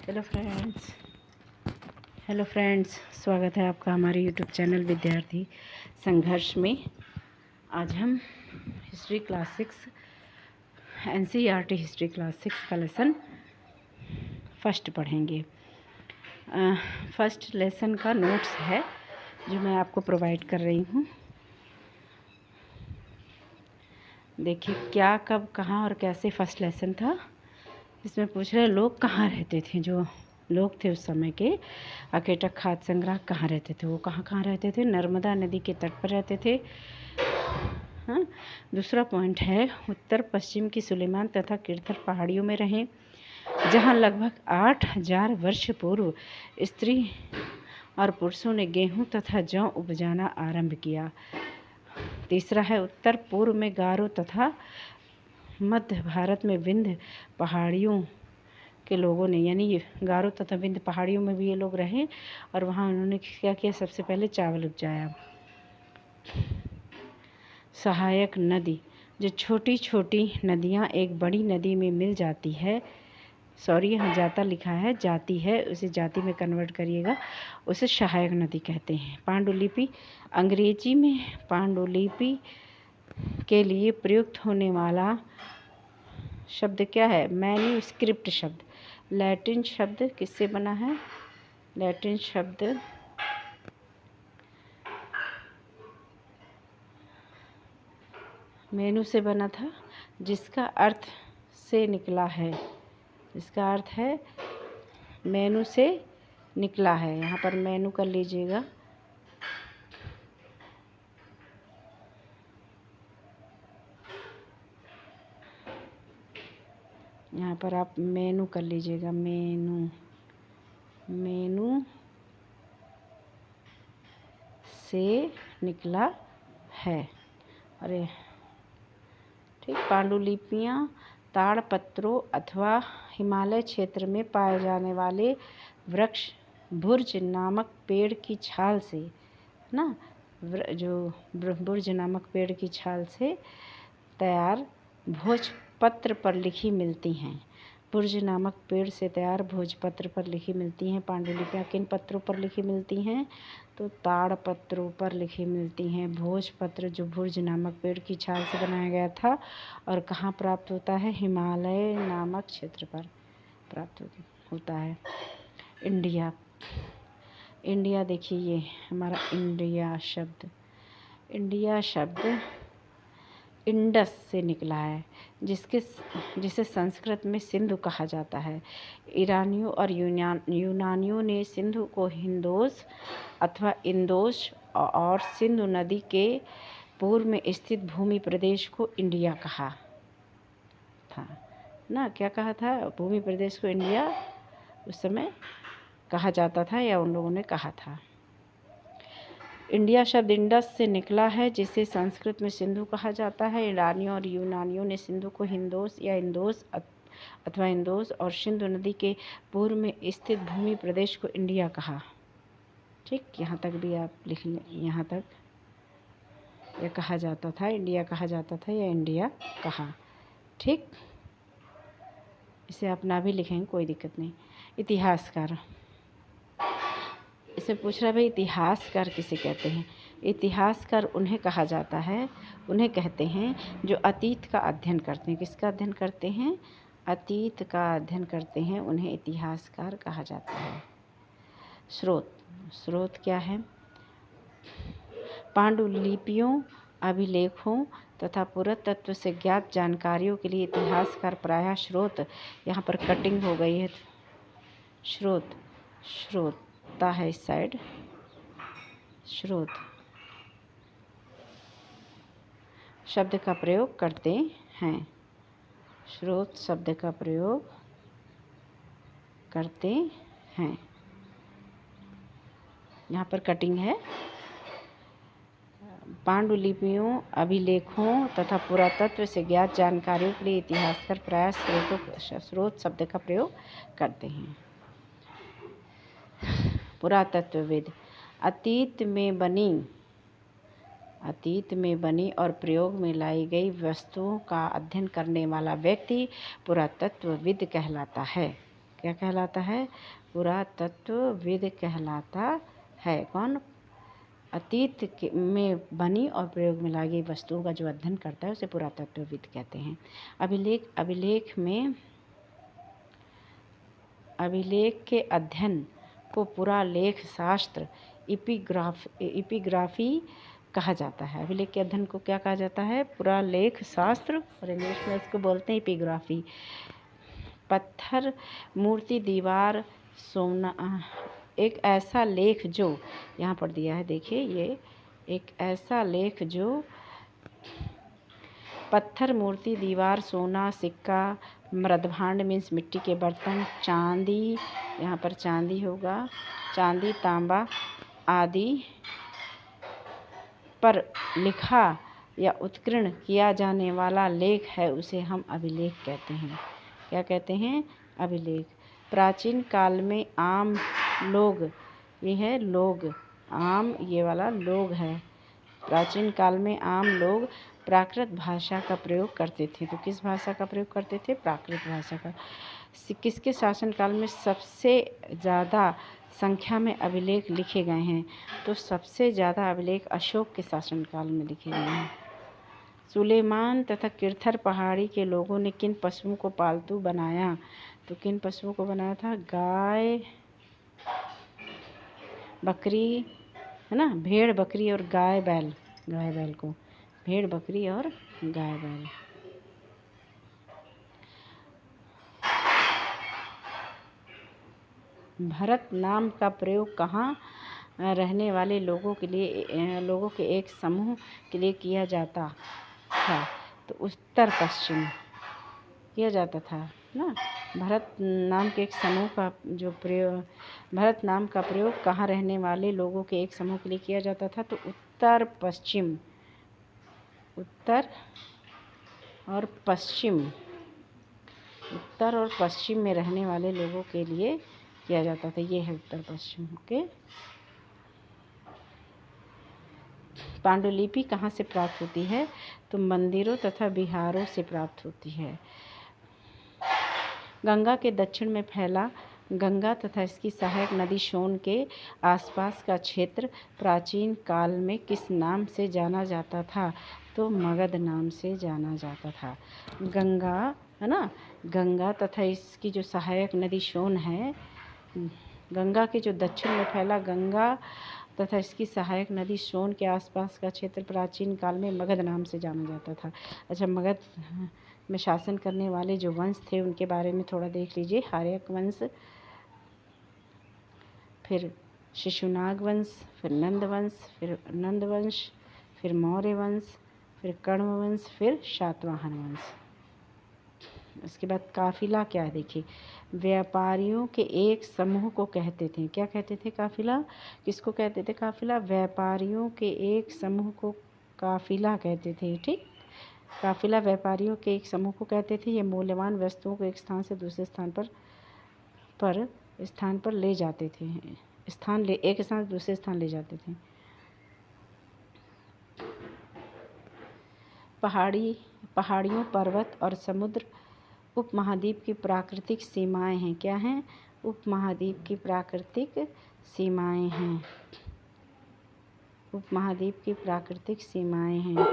Hello friends hello friends स्वागत है आपका हमारे यूट्यूब चैनल विद्यार्थी संघर्ष में। आज हम history class 6 NCERT history class 6 का लेसन फर्स्ट पढ़ेंगे। फर्स्ट लेसन का नोट्स है जो मैं आपको प्रोवाइड कर रही हूँ। देखिए क्या, कब, कहाँ और कैसे फर्स्ट लेसन था। इसमें पूछ रहे लोग कहाँ रहते थे, जो लोग थे उस समय के अकेटक खाद्य संग्रह कहाँ रहते थे, वो कहाँ कहाँ रहते थे। नर्मदा नदी के तट पर रहते थे। हाँ, दूसरा पॉइंट है उत्तर पश्चिम की सुलेमान तथा किरथर पहाड़ियों में रहे, जहाँ लगभग 8000 वर्ष पूर्व स्त्री और पुरुषों ने गेहूं तथा जौ उपजाना आरंभ किया। तीसरा है उत्तर पूर्व में गारो तथा मध्य भारत में विंध्य पहाड़ियों के लोगों ने, यानी गारो तथा विंध्य पहाड़ियों में भी ये लोग रहे और वहाँ उन्होंने क्या किया, सबसे पहले चावल उपजाया। सहायक नदी, जो छोटी छोटी नदियाँ एक बड़ी नदी में मिल जाती है, सॉरी यहाँ जाता लिखा है, जाती है, उसे जाति में कन्वर्ट करिएगा, उसे सहायक नदी कहते हैं। पांडुलिपि, अंग्रेजी में पांडुलिपि के लिए प्रयुक्त होने वाला शब्द क्या है? मैन्युस्क्रिप्ट शब्द। लैटिन शब्द किससे बना है? लैटिन शब्द मेनू से बना था, जिसका अर्थ से निकला है, जिसका अर्थ है मेनू से निकला है। यहाँ पर मेनू कर लीजिएगा। यहाँ पर आप मेनू कर लीजिएगा, मेनू, मेनू से निकला है। अरे ठीक। पांडुलिपियाँ ताड़पत्रों अथवा हिमालय क्षेत्र में पाए जाने वाले वृक्ष बुर्ज नामक पेड़ की छाल से, ना, जो बुर्ज नामक पेड़ की छाल से तैयार भोजपत्र पर लिखी मिलती हैं। बुर्ज नामक पेड़ से तैयार भोजपत्र पर लिखी मिलती हैं। पांडुलिपियाँ किन पत्रों पर लिखी मिलती हैं? तो ताड़ पत्रों पर लिखी मिलती हैं। भोजपत्र जो बुर्ज नामक पेड़ की छाल से बनाया गया था और कहाँ प्राप्त होता है? हिमालय नामक क्षेत्र पर प्राप्त होता है। इंडिया, इंडिया देखिए ये हमारा इंडिया शब्द, इंडिया शब्द इंडस से निकला है, जिसे संस्कृत में सिंधु कहा जाता है। ईरानियों और यूनानियों ने सिंधु को हिंदोस अथवा इंदोस और सिंधु नदी के पूर्व में स्थित भूमि प्रदेश को इंडिया कहा था ना। क्या कहा था? भूमि प्रदेश को इंडिया उस समय कहा जाता था, या उन लोगों ने कहा था। इंडिया शब्द इंडस से निकला है, जिसे संस्कृत में सिंधु कहा जाता है। ईरानियों और यूनानियों ने सिंधु को हिंदोस या इंदोस अथवा इंदोस और सिंधु नदी के पूर्व में स्थित भूमि प्रदेश को इंडिया कहा। ठीक, यहाँ तक भी आप लिख लें। यहाँ तक यह कहा जाता था, इंडिया कहा जाता था या इंडिया कहा। ठीक, इसे आप ना भी लिखेंगे कोई दिक्कत नहीं। इतिहासकार, इसे पूछ रहा है भाई इतिहासकार किसे कहते हैं? इतिहासकार उन्हें कहा जाता है, उन्हें कहते हैं जो अतीत का अध्ययन करते हैं। किसका अध्ययन करते हैं? अतीत का अध्ययन करते हैं, उन्हें इतिहासकार कहा जाता है। स्रोत, स्रोत क्या है? पांडुलिपियों, अभिलेखों तथा पुरातत्व से ज्ञात जानकारियों के लिए इतिहासकार प्रायः स्रोत, यहाँ पर कटिंग हो गई है, स्रोत, स्रोता है इस साइड, स्रोत शब्द का प्रयोग करते हैं। स्रोत शब्द का प्रयोग करते हैं। यहाँ पर कटिंग है। पांडुलिपियों, अभिलेखों तथा पुरातत्व से ज्ञात जानकारियों के लिए इतिहासकार प्रायः स्रोत शब्द का प्रयोग करते हैं। पुरातत्वविद, अतीत में बनी और प्रयोग में लाई गई वस्तुओं का अध्ययन करने वाला व्यक्ति पुरातत्वविद कहलाता है। क्या कहलाता है? पुरातत्वविद कहलाता है। कौन? अतीत में बनी और प्रयोग में लाई गई वस्तुओं का जो अध्ययन करता है उसे पुरातत्वविद कहते हैं। अभिलेख के अध्ययन को पुरालेख शास्त्र एपिग्राफी कहा जाता है। अभिलेख के अध्ययन को क्या कहा जाता है? पुरालेख शास्त्र, और इंग्लिश में इसको बोलते हैं एपिग्राफी। पत्थर, मूर्ति, दीवार, सोना, एक ऐसा लेख जो यहाँ पर दिया है, देखिए ये एक ऐसा लेख जो पत्थर, मूर्ति, दीवार, सोना, सिक्का, मृदभांड मीन्स मिट्टी के बर्तन, चांदी, यहाँ पर चांदी होगा, चांदी, तांबा आदि पर लिखा या उत्कीर्ण किया जाने वाला लेख है, उसे हम अभिलेख कहते हैं। क्या कहते हैं? अभिलेख। प्राचीन काल में आम लोग, ये है लोग, आम ये वाला लोग है। प्राचीन काल में आम लोग प्राकृत भाषा का प्रयोग करते थे। तो किस भाषा का प्रयोग करते थे? प्राकृत भाषा का। किसके शासनकाल में सबसे ज़्यादा संख्या में अभिलेख लिखे गए हैं? तो सबसे ज़्यादा अभिलेख अशोक के शासनकाल में लिखे गए हैं। सुलेमान तथा किरथर पहाड़ी के लोगों ने किन पशुओं को पालतू बनाया? तो किन पशुओं को बनाया था? गाय, बकरी, है ना, भेड़, बकरी और गाय बैल। गाय बैल को, भेड़, बकरी और गाय बैल। भरत नाम का प्रयोग कहाँ रहने वाले लोगों के एक समूह के लिए किया जाता था? तो उत्तर पश्चिम किया जाता था ना। भरत नाम के एक समूह का जो प्रयोग, भरत नाम का प्रयोग कहाँ रहने वाले लोगों के एक समूह के लिए किया जाता था? तो उत्तर पश्चिम, उत्तर और पश्चिम, उत्तर और पश्चिम में रहने वाले लोगों के लिए किया जाता था। ये है उत्तर पश्चिम के। पांडुलिपि कहाँ से प्राप्त होती है? तो मंदिरों तथा विहारों से प्राप्त होती है। गंगा के दक्षिण में फैला गंगा तथा इसकी सहायक नदी सोन के आसपास का क्षेत्र प्राचीन काल में किस नाम से जाना जाता था? तो मगध नाम से जाना जाता था। गंगा, है ना, गंगा तथा इसकी जो सहायक नदी सोन है, गंगा के जो दक्षिण में फैला गंगा तथा इसकी सहायक नदी सोन के आसपास का क्षेत्र प्राचीन काल में मगध नाम से जाना जाता था। अच्छा, मगध में शासन करने वाले जो वंश थे उनके बारे में थोड़ा देख लीजिए। हार्यक वंश, फिर शिशुनाग वंश, फिर नंद वंश, फिर मौर्य वंश, फिर कण्व वंश, फिर शातवाहन वंश। उसके बाद काफिला क्या है, देखिए, व्यापारियों के एक समूह को कहते थे। क्या कहते थे? काफिला। किसको कहते थे? काफिला। व्यापारियों के एक समूह को काफिला कहते थे। ठीक, काफिला व्यापारियों के एक समूह को कहते थे। ये मूल्यवान वस्तुओं को एक स्थान से दूसरे स्थान पर ले जाते थे। एक स्थान से दूसरे स्थान ले जाते थे। पहाड़ियों, पर्वत और समुद्र उपमहाद्वीप की प्राकृतिक सीमाएं हैं। क्या हैं? उपमहाद्वीप की प्राकृतिक सीमाएं हैं। उपमहाद्वीप की प्राकृतिक सीमाएं हैं।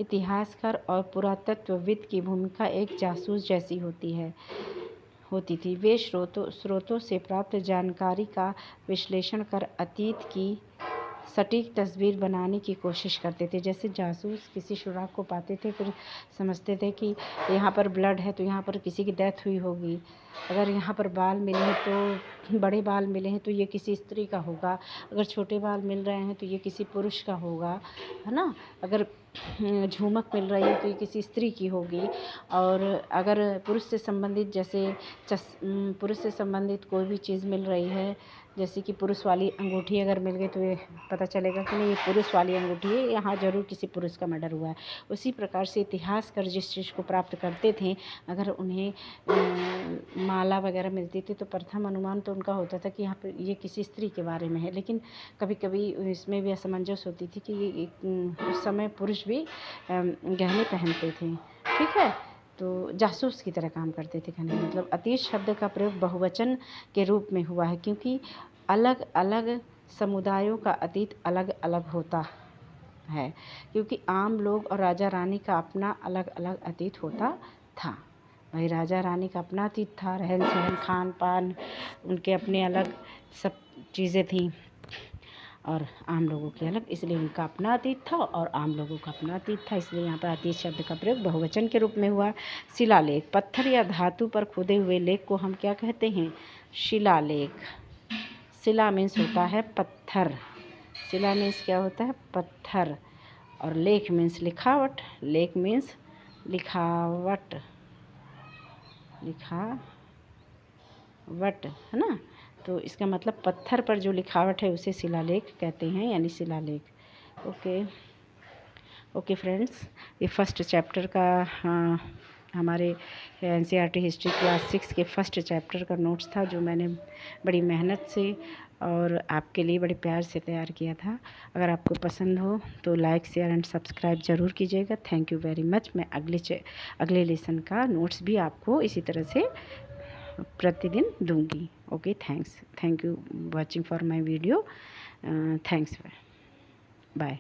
इतिहासकार और पुरातत्वविद की भूमिका एक जासूस जैसी होती थी। वे स्रोतों से प्राप्त जानकारी का विश्लेषण कर अतीत की सटीक तस्वीर बनाने की कोशिश करते थे। जैसे जासूस किसी सुराग को पाते थे, फिर समझते थे कि यहाँ पर ब्लड है तो यहाँ पर किसी की डेथ हुई होगी, अगर यहाँ पर बाल मिले हैं तो बड़े बाल मिले हैं तो ये किसी स्त्री का होगा, अगर छोटे बाल मिल रहे हैं तो ये किसी पुरुष का होगा, है ना, अगर झूमक मिल रही है तो ये किसी स्त्री की होगी, और अगर पुरुष से संबंधित कोई भी चीज़ मिल रही है जैसे कि पुरुष वाली अंगूठी अगर मिल गई तो ये पता चलेगा कि नहीं ये पुरुष वाली अंगूठी है, यहाँ ज़रूर किसी पुरुष का मर्डर हुआ है। उसी प्रकार से इतिहासकार जिस चीज़ को प्राप्त करते थे, अगर उन्हें माला वगैरह मिलती थी तो प्रथम अनुमान तो उनका होता था कि यहाँ पर ये किसी स्त्री के बारे में है, लेकिन कभी कभी इसमें भी असमंजस होती थी कि ये उस समय पुरुष भी गहने पहनते थे। ठीक है, तो जासूस की तरह काम करते थे कहने का मतलब। अतीत शब्द का प्रयोग बहुवचन के रूप में हुआ है क्योंकि अलग अलग समुदायों का अतीत अलग अलग होता है, क्योंकि आम लोग और राजा रानी का अपना अलग अलग अतीत होता था। भाई राजा रानी का अपना अतीत था, रहन सहन खान पान उनके अपने अलग सब चीज़ें थी, और आम लोगों की अलग, इसलिए उनका अपना अतीत था और आम लोगों का अपना अतीत था, इसलिए यहाँ पर अतीत शब्द का प्रयोग बहुवचन के रूप में हुआ। शिलालेख, पत्थर या धातु पर खुदे हुए लेख को हम क्या कहते हैं? शिलालेख। शिला मीन्स होता है पत्थर, शिला मीन्स क्या होता है? पत्थर, और लेख मीन्स लिखावट, लेख मीन्स लिखावट, लिखावट है ना। तो इसका मतलब पत्थर पर जो लिखावट है उसे शिलालेख कहते हैं, यानी शिलालेख। ओके फ्रेंड्स, ये फर्स्ट चैप्टर का हमारे NCERT हिस्ट्री क्लास 6 के फर्स्ट चैप्टर का नोट्स था, जो मैंने बड़ी मेहनत से और आपके लिए बड़े प्यार से तैयार किया था। अगर आपको पसंद हो तो लाइक शेयर एंड सब्सक्राइब ज़रूर कीजिएगा। Thank you very much. मैं अगले लेसन का नोट्स भी आपको इसी तरह से प्रतिदिन दूंगी। Okay, thank you watching for my video. Thanks, bye.